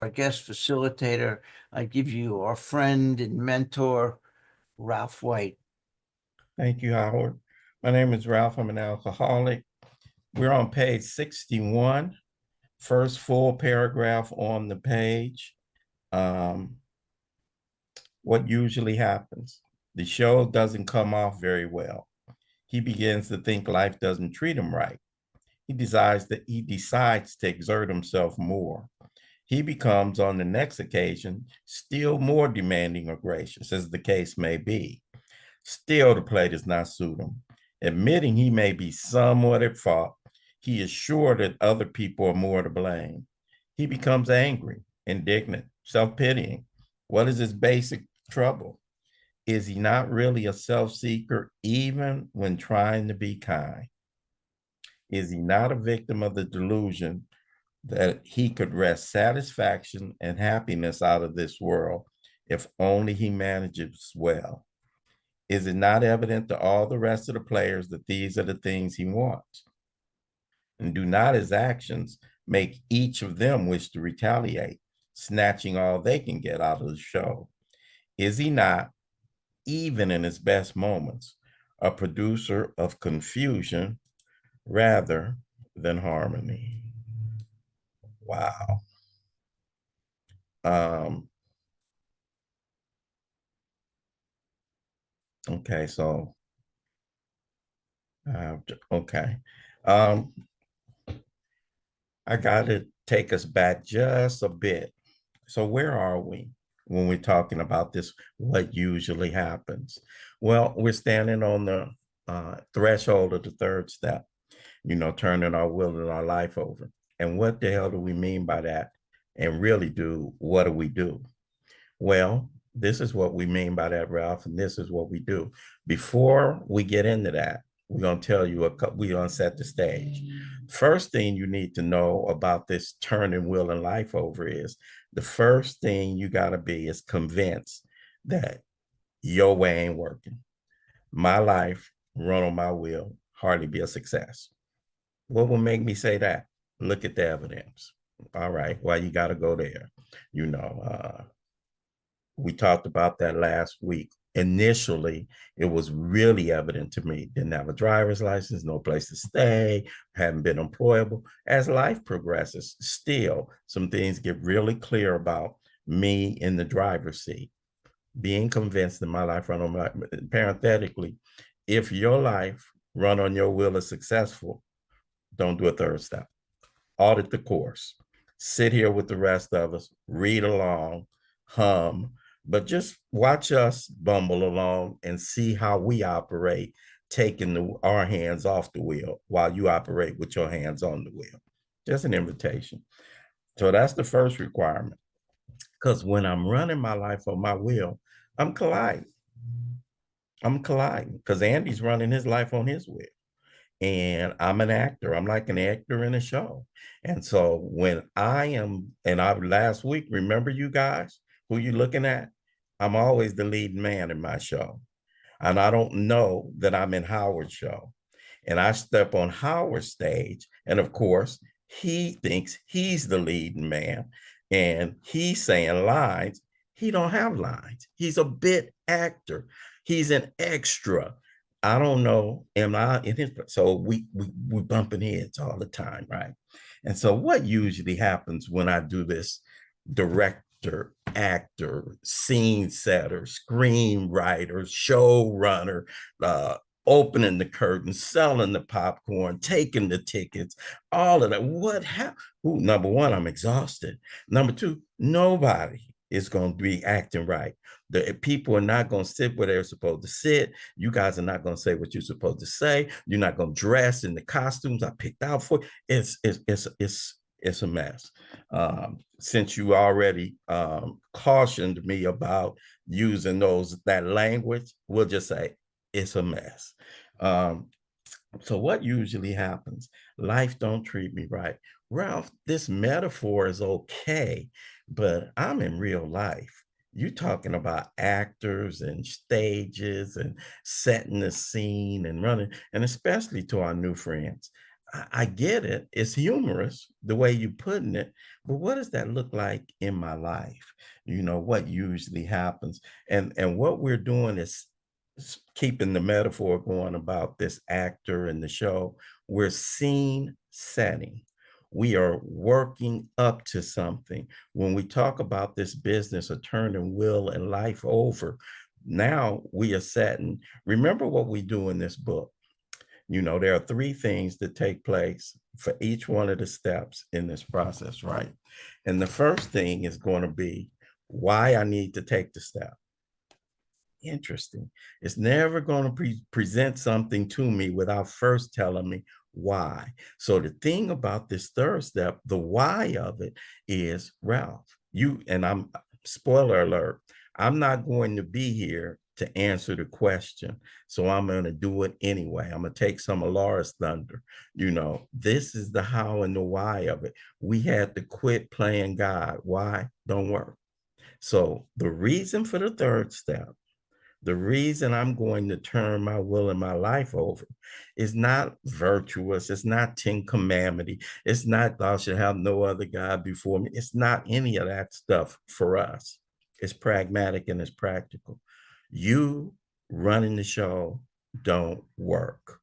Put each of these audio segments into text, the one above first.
our guest facilitator. I give you our friend and mentor, Ralph White. Thank you, Howard. My name is Ralph. I'm an alcoholic. We're on page 61, first full paragraph on the page. Um, what usually happens? The show doesn't come off very well. He begins to think life doesn't treat him right. He decides to exert himself more. He becomes, on the next occasion, still more demanding or gracious, as the case may be. Still, the play does not suit him. Admitting he may be somewhat at fault, he is sure that other people are more to blame. He becomes angry, indignant, self pitying. What is his basic trouble? Is he not really a self seeker, even when trying to be kind? Is he not a victim of the delusion that he could wrest satisfaction and happiness out of this world if only he manages well? Is it not evident to all the rest of the players that these are the things he wants? And do not his actions make each of them wish to retaliate, snatching all they can get out of the show? Is he not, even in his best moments, a producer of confusion rather than harmony? Wow. Um, okay, so okay. Um, I got to take us back just a bit. So, where are we when we're talking about this? What usually happens? Well, we're standing on the threshold of the third step, turning our will and our life over. And what the hell do we mean by that? And really, what do we do? Well, this is what we mean by that, Ralph, and this is what we do. Before we get into that, we're going to tell you we're going to set the stage. First thing you need to know about this turning will and life over is the first thing you got to be is convinced that your way ain't working. My life, run on my will, hardly be a success. What will make me say that? Look at the evidence. All right, why you got to go there? You know, we talked about that last week. Initially, it was really evident to me. Didn't have a driver's license, no place to stay, hadn't been employable. As life progresses, still some things get really clear about me in the driver's seat. Being convinced that my life run on my, parenthetically, if your life run on your will is successful, don't do a third step. Audit the course. Sit here with the rest of us, read along, hum, but just watch us bumble along and see how we operate, taking our hands off the wheel while you operate with your hands on the wheel. Just an invitation. So that's the first requirement. Because when I'm running my life on my wheel, I'm colliding. I'm colliding because Andy's running his life on his wheel. And I'm an actor. I'm like an actor in a show. And so when I am, and I last week, remember you guys who you looking at? I'm always the lead man in my show. And I don't know that I'm in Howard's show. And I step on Howard's stage. And of course, he thinks he's the leading man. And he's saying lines. He don't have lines. He's a bit actor. He's an extra. I don't know. Am I in his? So we bumping heads all the time, right? And so what usually happens when I do this director, actor, scene setter, screenwriter, showrunner, opening the curtain, selling the popcorn, taking the tickets, all of that. What happened? Number one, I'm exhausted. Number two, nobody is going to be acting right. The people are not going to sit where they're supposed to sit. You guys are not going to say what you're supposed to say. You're not going to dress in the costumes I picked out for. It's a mess. Since you already cautioned me about using that language, we'll just say it's a mess. So what usually happens? Life don't treat me right. Ralph, this metaphor is okay, but I'm in real life. You're talking about actors and stages and setting the scene and running, and especially to our new friends. I get it. It's humorous the way you putting it, but what does that look like in my life? What usually happens, and what we're doing is keeping the metaphor going about this actor in the show. We're scene setting. We are working up to something. When we talk about this business of turning will and life over, now we are setting. Remember what we do in this book. There are three things that take place for each one of the steps in this process, right? And the first thing is going to be why I need to take the step. Interesting. It's never going to present something to me without first telling me why. So the thing about this third step, the why of it is, Ralph, and I'm, spoiler alert, I'm not going to be here to answer the question. So I'm going to do it anyway. I'm going to take some of Laura's thunder. This is the how and the why of it. We had to quit playing God. Why? Don't work. So the reason for the third step, the reason I'm going to turn my will and my life over is not virtuous. It's not 10 commandments. It's not thou shalt have no other God before me. It's not any of that stuff for us. It's pragmatic and it's practical. You running the show don't work.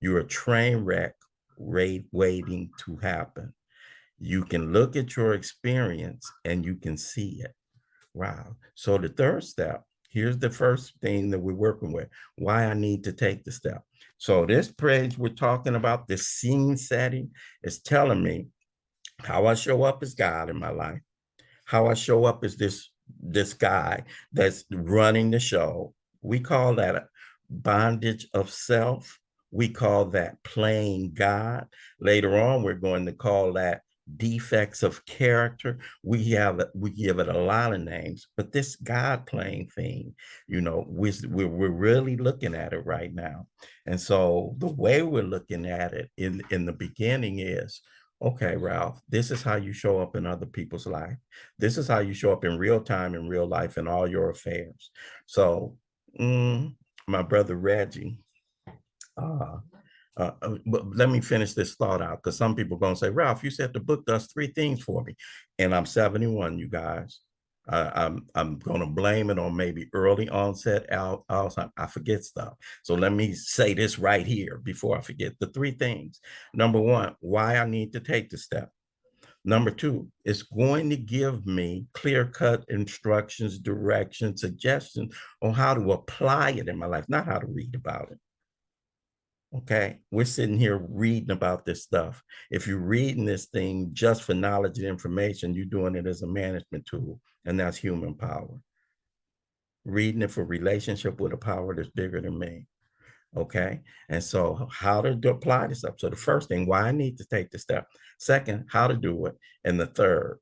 You're a train wreck waiting to happen. You can look at your experience and you can see it. Wow. So the third step, here's the first thing that we're working with, why I need to take the step. So this page we're talking about, this scene setting, is telling me how I show up as God in my life, how I show up as this guy that's running the show. We call that a bondage of self. We call that playing God. Later on, we're going to call that defects of character. We give it a lot of names, but this God playing thing, we're really looking at it right now. And so the way we're looking at it in the beginning is, okay, Ralph, this is how you show up in other people's life. This is how you show up in real time, in real life, in all your affairs. So, my brother Reggie, uh, but let me finish this thought out, because some people are going to say, Ralph, you said the book does three things for me. And I'm 71, you guys. I'm going to blame it on maybe early onset Alzheimer's. I forget stuff. So let me say this right here before I forget the three things. Number one, why I need to take the step. Number two, it's going to give me clear-cut instructions, directions, suggestions on how to apply it in my life, not how to read about it. Okay, we're sitting here reading about this stuff. If you're reading this thing just for knowledge and information, you're doing it as a management tool, and that's human power. Reading it for relationship with a power that's bigger than me. Okay, and so how to apply this up. So the first thing, why I need to take the step. Second, how to do it. And the third,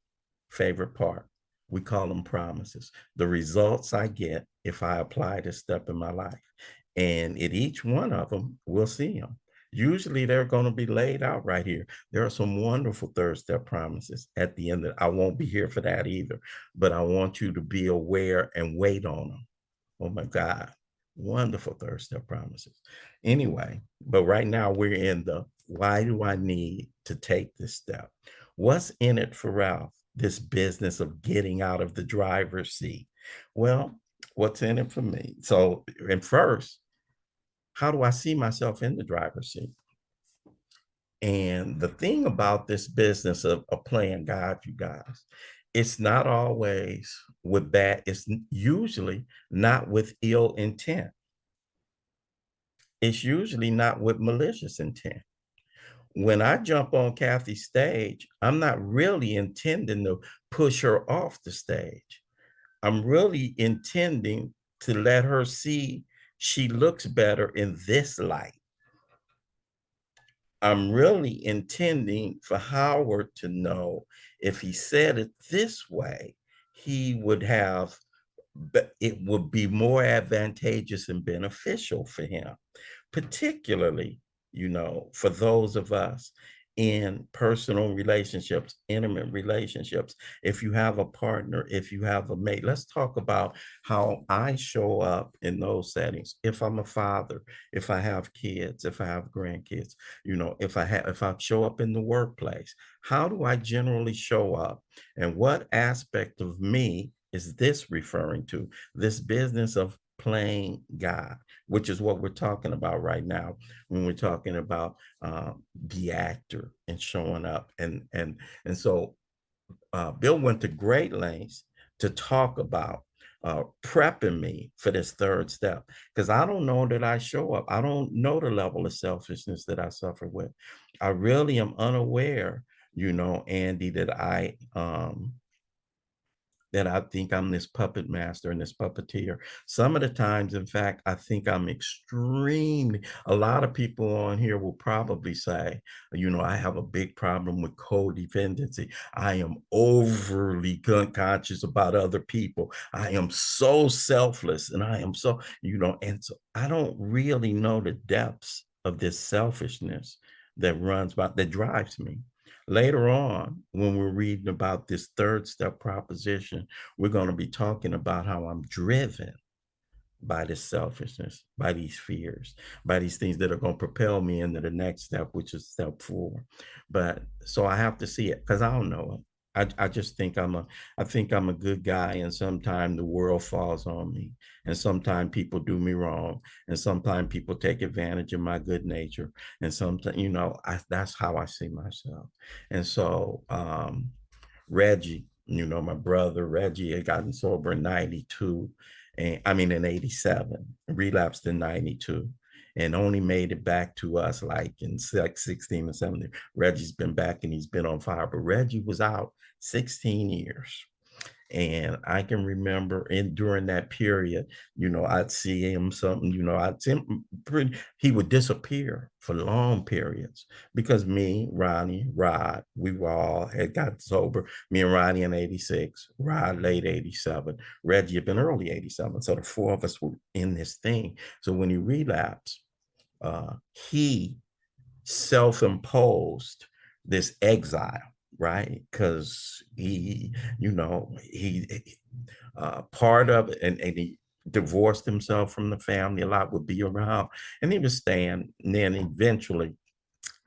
favorite part, we call them promises. The results I get if I apply this step in my life. And in each one of them, we'll see them. Usually they're going to be laid out right here. There are some wonderful third step promises at the end. I won't be here for that either, but I want you to be aware and wait on them. Oh my God, wonderful third step promises. Anyway, but right now we're in the why do I need to take this step? What's in it for Ralph? This business of getting out of the driver's seat. Well, what's in it for me? So, and first, how do I see myself in the driver's seat? And the thing about this business of playing God, you guys, it's not always with bad, it's usually not with ill intent. It's usually not with malicious intent. When I jump on Kathy's stage, I'm not really intending to push her off the stage. I'm really intending to let her see she looks better in this light. I'm really intending for Howard to know if he said it this way, he would have, it would be more advantageous and beneficial for him, particularly, for those of us in personal relationships, intimate relationships. If you have a partner, if you have a mate, let's talk about how I show up in those settings. If I'm a father, if I have kids, if I have grandkids, if I show up in the workplace, how do I generally show up? And what aspect of me is this referring to? This business of playing God, which is what we're talking about right now when we're talking about the actor and showing up. And so Bill went to great lengths to talk about prepping me for this third step, because I don't know that I show up. I don't know the level of selfishness that I suffer with. I really am unaware, Andy, that I think I'm this puppet master and this puppeteer. Some of the times, in fact, I think I'm extremely, a lot of people on here will probably say, I have a big problem with codependency. I am overly conscious about other people. I am so selfless and I am so, and so I don't really know the depths of this selfishness that drives me. Later on, when we're reading about this third step proposition, we're going to be talking about how I'm driven by this selfishness, by these fears, by these things that are going to propel me into the next step, which is step 4. But so I have to see it because I don't know it. I just think I think I'm a good guy, and sometimes the world falls on me, and sometimes people do me wrong, and sometimes people take advantage of my good nature, and sometimes that's how I see myself. And so Reggie, my brother Reggie had gotten sober in 92, and I mean in 87, relapsed in 92, and only made it back to us like in 16 or 17. Reggie's been back and he's been on fire, but Reggie was out 16 years. And I can remember during that period, I'd see him something, I'd see him he would disappear for long periods because me, Ronnie, Rod, we were all had got sober. Me and Ronnie in 86, Rod late 87, Reggie had been early 87. So the 4 of us were in this thing. So when he relapsed, he self-imposed this exile, right? Because he part of it, and he divorced himself from the family a lot, would be around, and he was staying, and then eventually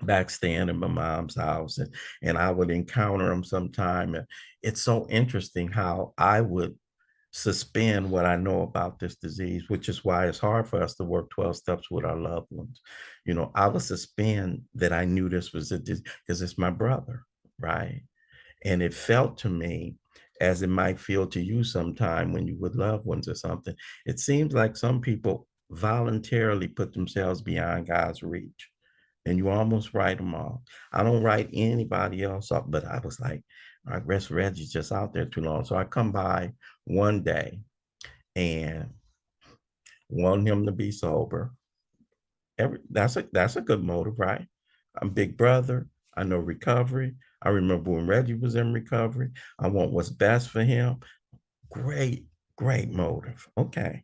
back staying in my mom's house, and I would encounter him sometime. And it's so interesting how I would suspend what I know about this disease, which is why it's hard for us to work 12 steps with our loved ones. I would suspend that I knew this was a disease because it's my brother, right? And it felt to me, as it might feel to you sometime when you with loved ones or something, it seems like some people voluntarily put themselves beyond God's reach. And you almost write them off. I don't write anybody else off, but I was like, I guess Reggie's just out there too long. So I come by one day and want him to be sober. That's a good motive, right? I'm big brother. I know recovery. I remember when Reggie was in recovery. I want what's best for him. Great, great motive. Okay.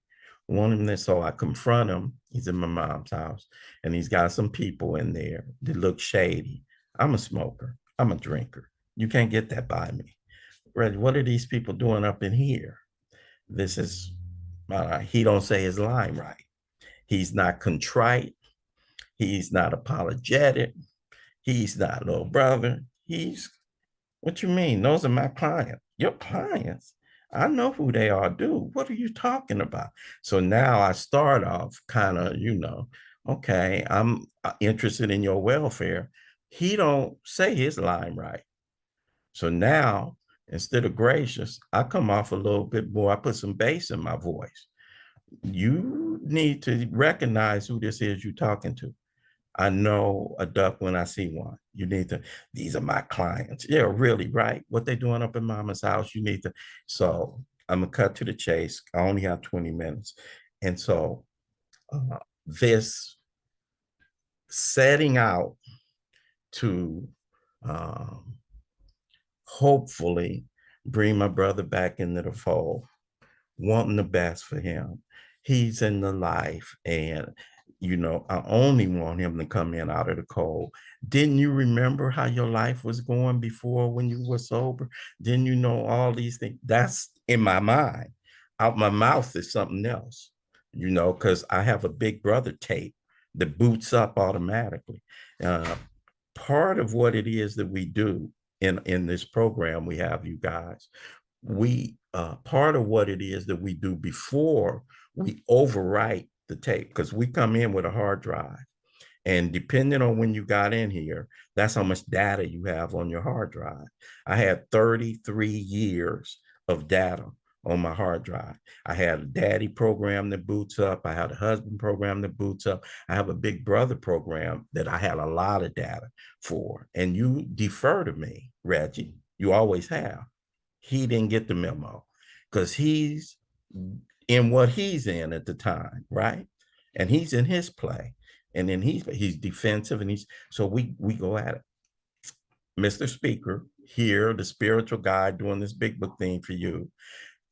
Want him there. So I confront him. He's in my mom's house and he's got some people in there that look shady. I'm a smoker. I'm a drinker. You can't get that by me. Reggie, what are these people doing up in here? This is, he don't say his line right. He's not contrite. He's not apologetic. He's not little brother. He's, what you mean? Those are my clients. Your clients? I know who they are, dude. What are you talking about? So now I start off kind of, okay, I'm interested in your welfare. He don't say his line right. So now, instead of gracious, I come off a little bit more. I put some bass in my voice. You need to recognize who this is you're talking to. I know a duck when I see one. You need to, these are my clients. Yeah, really, right? What they doing up in mama's house, you need to. So I'm gonna cut to the chase. I only have 20 minutes. And so this setting out to um, hopefully bring my brother back into the fold, wanting the best for him. He's in the life, and I only want him to come in out of the cold. Didn't you remember how your life was going before when you were sober? Didn't you know all these things? That's in my mind. Out my mouth is something else, because I have a big brother tape that boots up automatically. Uh, Part of what it is that we do in this program we have, you guys, we part of what it is that we do before we overwrite the tape, because we come in with a hard drive, and depending on when you got in here, that's how much data you have on your hard drive. I had 33 years of data on my hard drive. I had a daddy program that boots up. I had a husband program that boots up. I have a big brother program that I had a lot of data for. And you defer to me, Reggie. You always have. He didn't get the memo because he's in what he's in at the time, right? And he's in his play, and then he's defensive, and we go at it. Mr. Speaker, here the spiritual guy doing this big book thing for you,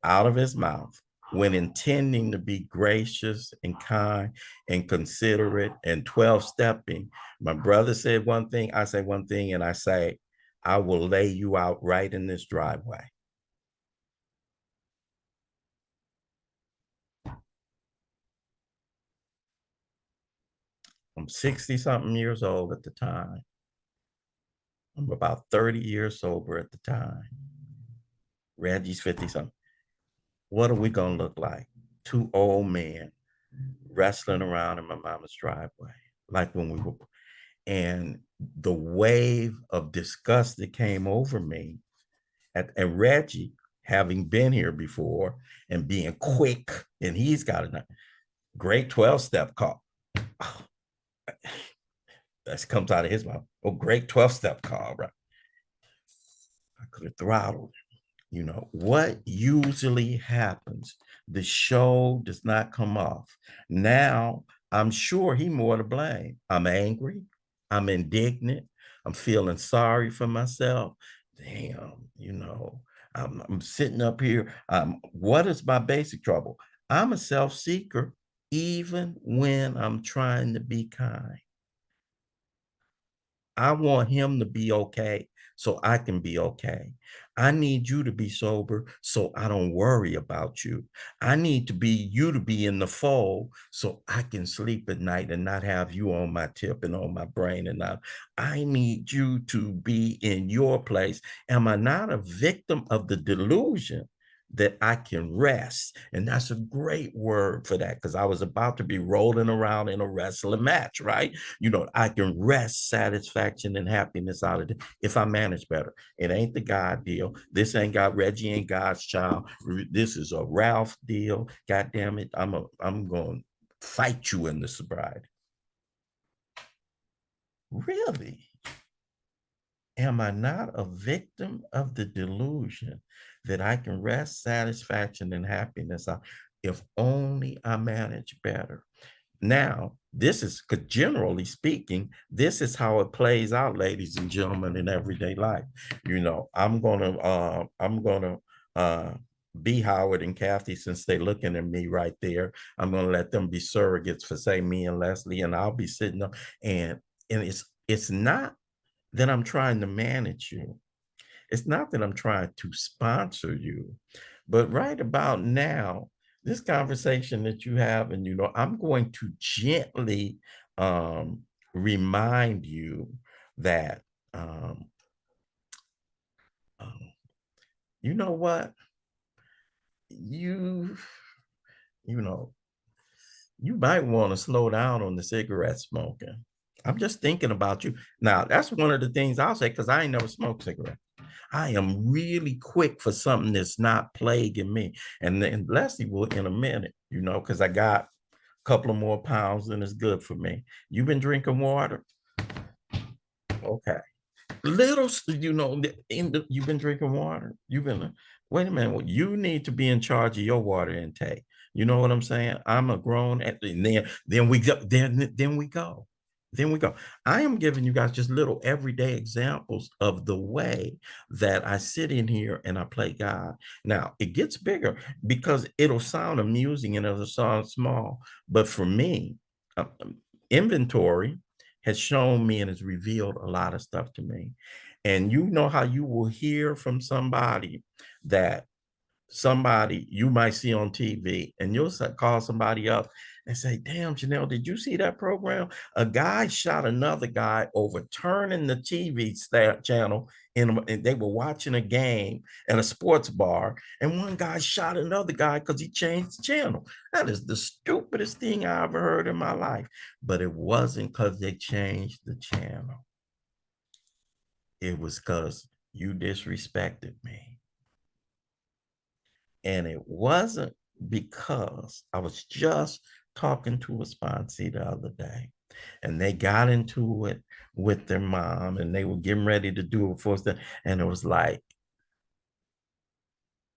out of his mouth, when intending to be gracious and kind and considerate and 12 stepping. My brother said one thing, I say one thing, and I say, I will lay you out right in this driveway. I'm 60 something years old at the time. I'm about 30 years sober at the time. Reggie's 50 something. What are we going to look like? Two old men wrestling around in my mama's driveway, like when we were. And the wave of disgust that came over me, and Reggie, having been here before and being quick, and he's got a great 12-step call. Oh, that comes out of his mouth. Oh, great 12-step call, right? I could have throttled. What usually happens? The show does not come off. Now, I'm sure he more to blame. I'm angry. I'm indignant. I'm feeling sorry for myself. Damn, I'm sitting up here. What is my basic trouble? I'm a self-seeker, even when I'm trying to be kind. I want him to be okay so I can be okay. I need you to be sober so I don't worry about you. I need you to be in the fold so I can sleep at night and not have you on my tip and on my brain. And I need you to be in your place. Am I not a victim of the delusion that I can rest? And that's a great word for that, because I was about to be rolling around in a wrestling match, right? I can rest satisfaction and happiness out of it if I manage better. It ain't the God deal. This ain't God. Reggie ain't God's child. This is a Ralph deal. God damn it. I'm going to fight you in the sobriety. Really? Am I not a victim of the delusion that I can rest satisfaction and happiness out if only I manage better? Now, this is, generally speaking, this is how it plays out, ladies and gentlemen, in everyday life. I'm gonna be Howard and Kathy, since they're looking at me right there. I'm gonna let them be surrogates for, say, me and Leslie, and I'll be sitting up, and it's not that I'm trying to manage you. It's not that I'm trying to sponsor you, but right about now, this conversation that you have, and I'm going to gently remind you that um, you know what, you you know you might want to slow down on the cigarette smoking. I'm just thinking about you. Now, that's one of the things I'll say, because I ain't never smoked cigarettes. I am really quick for something that's not plaguing me. And then Leslie will in a minute, because I got a couple of more pounds and it's good for me. You've been drinking water? Okay. Little, you've been drinking water. Wait a minute. Well, you need to be in charge of your water intake. You know what I'm saying? I'm a grown, and then we go, then we go. Then we go. I am giving you guys just little everyday examples of the way that I sit in here and I play God. Now, it gets bigger because it'll sound amusing and it'll sound small. But for me, inventory has shown me and has revealed a lot of stuff to me. And you know how you will hear from somebody that somebody you might see on TV, and you'll call somebody up and say, damn, Janelle, did you see that program? A guy shot another guy overturning the TV channel, and they were watching a game at a sports bar, and one guy shot another guy because he changed the channel. That is the stupidest thing I ever heard in my life. But it wasn't because they changed the channel. It was because you disrespected me. And it wasn't because I was just talking to a sponsee the other day, and they got into it with their mom, and they were getting ready to do it for us. And it was like,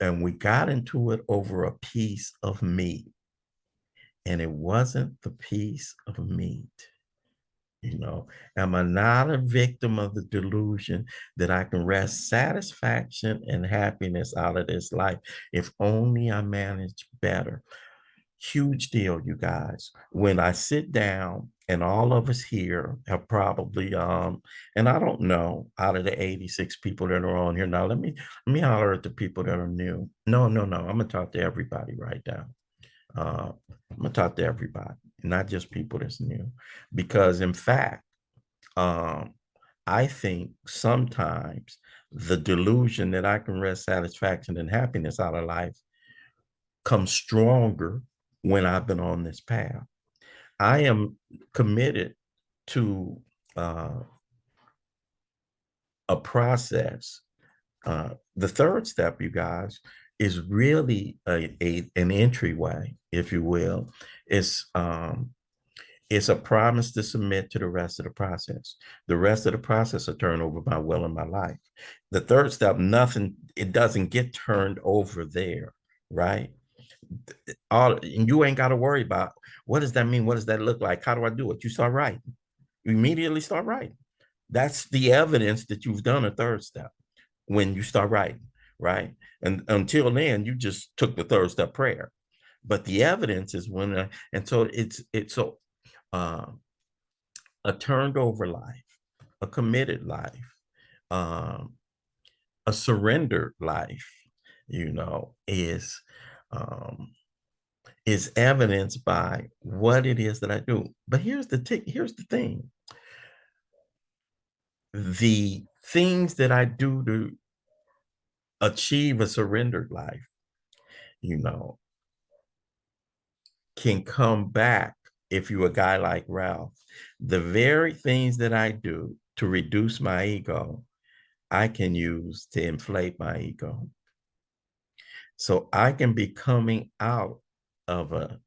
and we got into it over a piece of meat. And it wasn't the piece of meat. Am I not a victim of the delusion that I can wrest satisfaction and happiness out of this life if only I manage better? Huge deal, you guys. When I sit down, and all of us here have probably, and I don't know, out of the 86 people that are on here now, let me holler at the people that are new. No, I'm gonna talk to everybody right now. I'm gonna talk to everybody, not just people that's new, because in fact, um, I think sometimes the delusion that I can wrest satisfaction and happiness out of life comes stronger when I've been on this path. I am committed to a process. The third step, you guys, is really an entryway, if you will. It's a promise to submit to the rest of the process. The rest of the process will turn over my will in my life. The third step, nothing, it doesn't get turned over there, right? And you ain't got to worry about what does that mean? What does that look like? How do I do it? You start writing. You immediately start writing. That's the evidence that you've done a third step when you start writing, right? And until then, you just took the third step prayer. But the evidence is and so it's so uh, a turned over life, a committed life, um, a surrendered life, is um, is evidenced by what it is that I do. But here's the thing: the things that I do to achieve a surrendered life, you know, can come back if you're a guy like Ralph. The very things that I do to reduce my ego, I can use to inflate my ego. So I can be coming out of a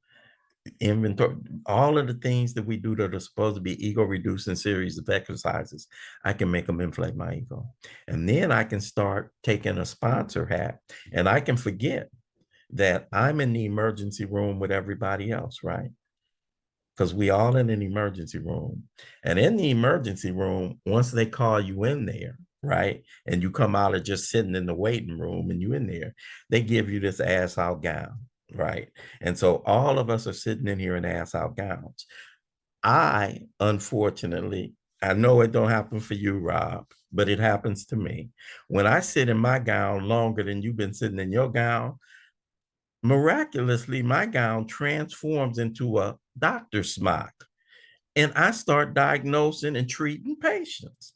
inventory, all of the things that we do that are supposed to be ego reducing series of exercises, I can make them inflate my ego. And then I can start taking a sponsor hat, and I can forget that I'm in the emergency room with everybody else, right? Because we all in an emergency room. And in the emergency room, once they call you in there, right, and you come out of just sitting in the waiting room and you in there, they give you this ass out gown, right? And so all of us are sitting in here in ass out gowns. Unfortunately, I know it don't happen for you, Rob, but it happens to me. When I sit in my gown longer than you've been sitting in your gown, miraculously, my gown transforms into a doctor's smock, and I start diagnosing and treating patients.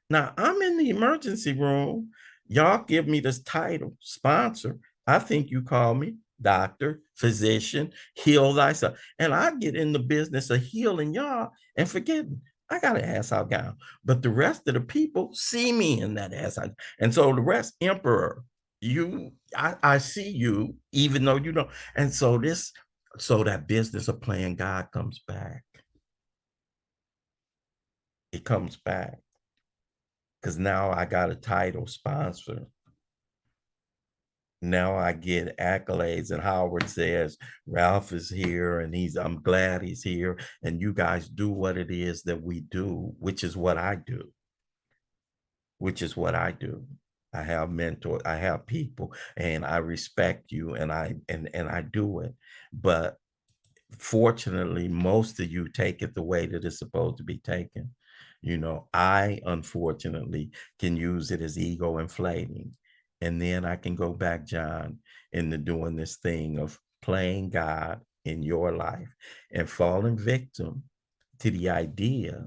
Now, I'm in the emergency room. Y'all give me this title, sponsor. I think you call me doctor, physician, heal thyself. And I get in the business of healing y'all and forgetting I got an ass out gown. But the rest of the people see me in that ass out. And so the rest, emperor, I see you, even though you don't. And so so that business of playing God comes back. It comes back because now I got a title, sponsor. Now I get accolades, and Howard says Ralph is here, and I'm glad he's here, and you guys do what it is that we do, which is what I do. I have mentors, I have people, and I respect you, and I do it. But Fortunately, most of you take it the way that it's supposed to be taken. I unfortunately can use it as ego inflating. And then I can go back, John, into doing this thing of playing God in your life and falling victim to the idea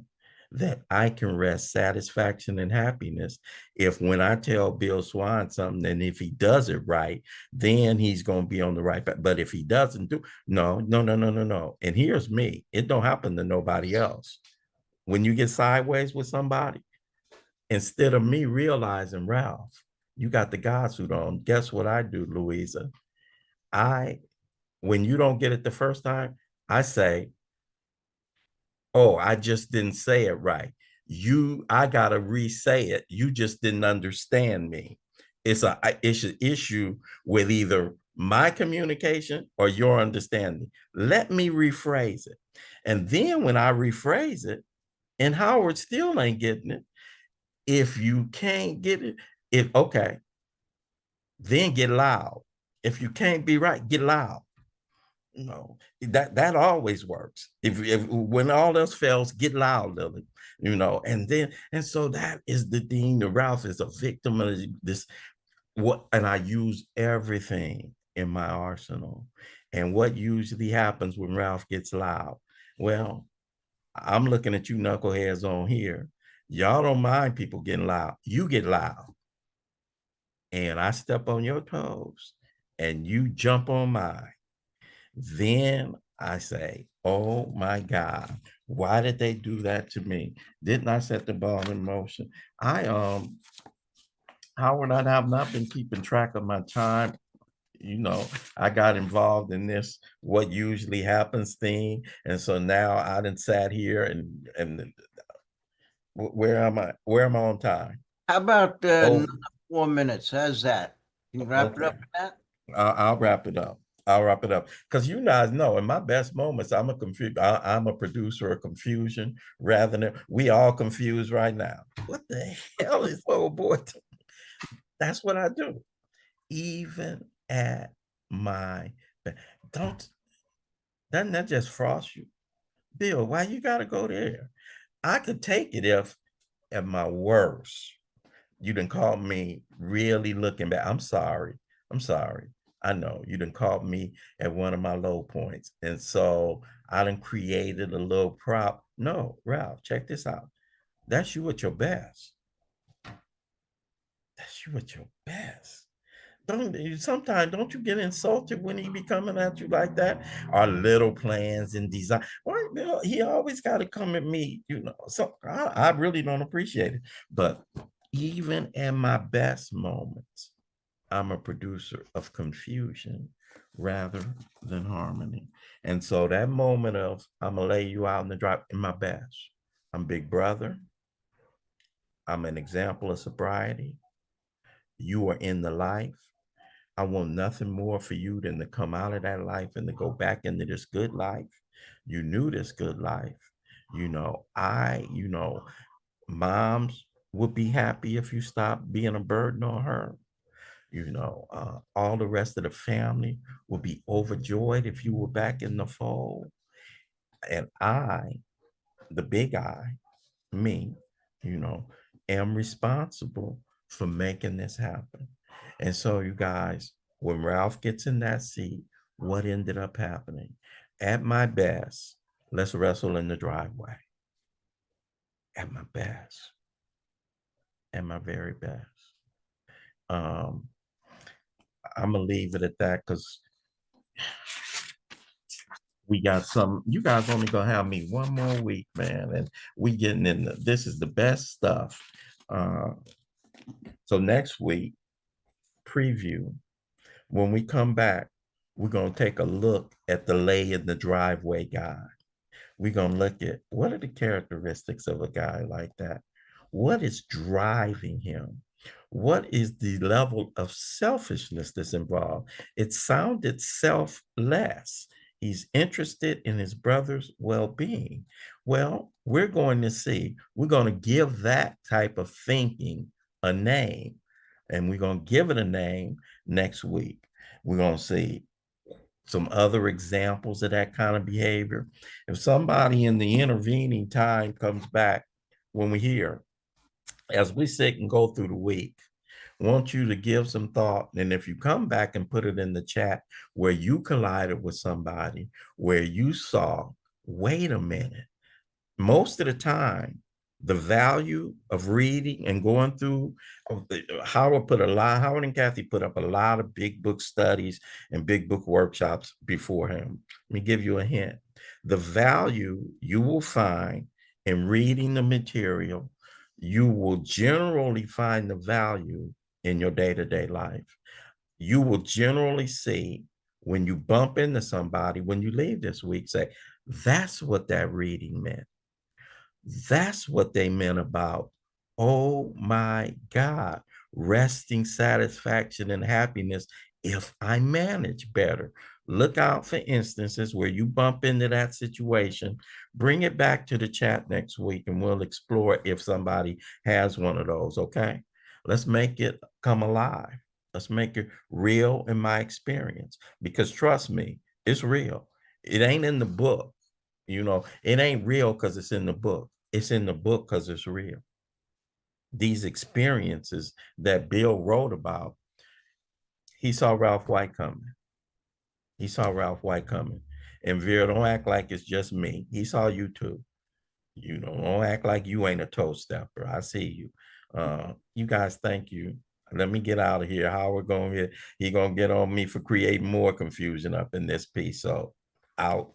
that I can rest satisfaction and happiness if when I tell Bill Swan something, and if he does it right, then he's going to be on the right path. But if he doesn't do, no, no, no, no, no, no. And here's me. It don't happen to nobody else. When you get sideways with somebody, instead of me realizing, Ralph, you got the God suit on. Guess what I do, Louisa? I, when you don't get it the first time, I say, oh, I just didn't say it right. I gotta re-say it. You just didn't understand me. It's an issue with either my communication or your understanding. Let me rephrase it. And then when I rephrase it, and Howard still ain't getting it, if you can't get it, okay, then get loud. If you can't be right, get loud. No, that always works. If when all else fails, get loud, Lily. And so that is the thing. The Ralph is a victim of this. And I use everything in my arsenal. And what usually happens when Ralph gets loud? Well, I'm looking at you knuckleheads on here. Y'all don't mind people getting loud. You get loud, and I step on your toes, and you jump on mine. Then I say, oh my God, why did they do that to me? Didn't I set the ball in motion? Howard, I have not been keeping track of my time. I got involved in this what usually happens thing. And so now I done sat here and where am I? Where am I on time? How about Oh, 4 minutes? How's that? Can you wrap it okay. up with that? I'll wrap it up. I'll wrap it up because you guys know in my best moments, I'm a producer of confusion rather than we all confused right now. What the hell is little boy? That's what I do. Even at my don't doesn't that just frost you, Bill? Why you gotta go there? I could take it if at my worst you done called me really looking back. I'm sorry. I'm sorry. I know you done called me at one of my low points. And so I done created a little prop. No, Ralph, check this out. That's you at your best. That's you at your best. Sometimes don't you get insulted when he be coming at you like that? Our little plans and design. Why, he always got to come at me, So I really don't appreciate it. But even in my best moments, I'm a producer of confusion rather than harmony. And so that moment of I'm gonna lay you out in the drop in my best. I'm big brother. I'm an example of sobriety. You are in the life. I want nothing more for you than to come out of that life and to go back into this good life. You knew this good life. Moms would be happy if you stopped being a burden on her. All the rest of the family would be overjoyed if you were back in the fold. And the big I, me, you know, am responsible for making this happen. And so, you guys, when Ralph gets in that seat, what ended up happening? At my best, let's wrestle in the driveway. At my best, at my very best. Um, I'm gonna leave it at that because we got some. You guys only gonna have me one more week, man, and we getting in. This is the best stuff. Uh, so next week, preview. When we come back, we're gonna take a look at the lay in the driveway guy. We're going to look at what are the characteristics of a guy like that? What is driving him? What is the level of selfishness that's involved? It sounded selfless. He's interested in his brother's well-being. Well, we're going to see, we're going to give that type of thinking a name, and we're going to give it a name next week. We're going to see some other examples of that kind of behavior. If somebody in the intervening time comes back when we hear, as we sit and go through the week, want you to give some thought. And if you come back and put it in the chat where you collided with somebody, where you saw, wait a minute, most of the time, the value of reading and going through Howard and Kathy put up a lot of big book studies and big book workshops beforehand. Let me give you a hint. The value you will find in reading the material, you will generally find the value in your day-to-day life. You will generally see when you bump into somebody, when you leave this week, say, that's what that reading meant. That's what they meant about, oh my God, resting satisfaction and happiness if I manage better. Look out for instances where you bump into that situation. Bring it back to the chat next week and we'll explore if somebody has one of those, okay? Let's make it come alive. Let's make it real in my experience because trust me, it's real. It ain't in the book. It ain't real because it's in the book. It's in the book because it's real. These experiences that Bill wrote about, he saw Ralph White coming. He saw Ralph White coming. And Vera, don't act like it's just me. He saw you too. Don't act like you ain't a toe stepper. I see you. You guys, thank you. Let me get out of here. Howard he gonna get on me for creating more confusion up in this piece. So out.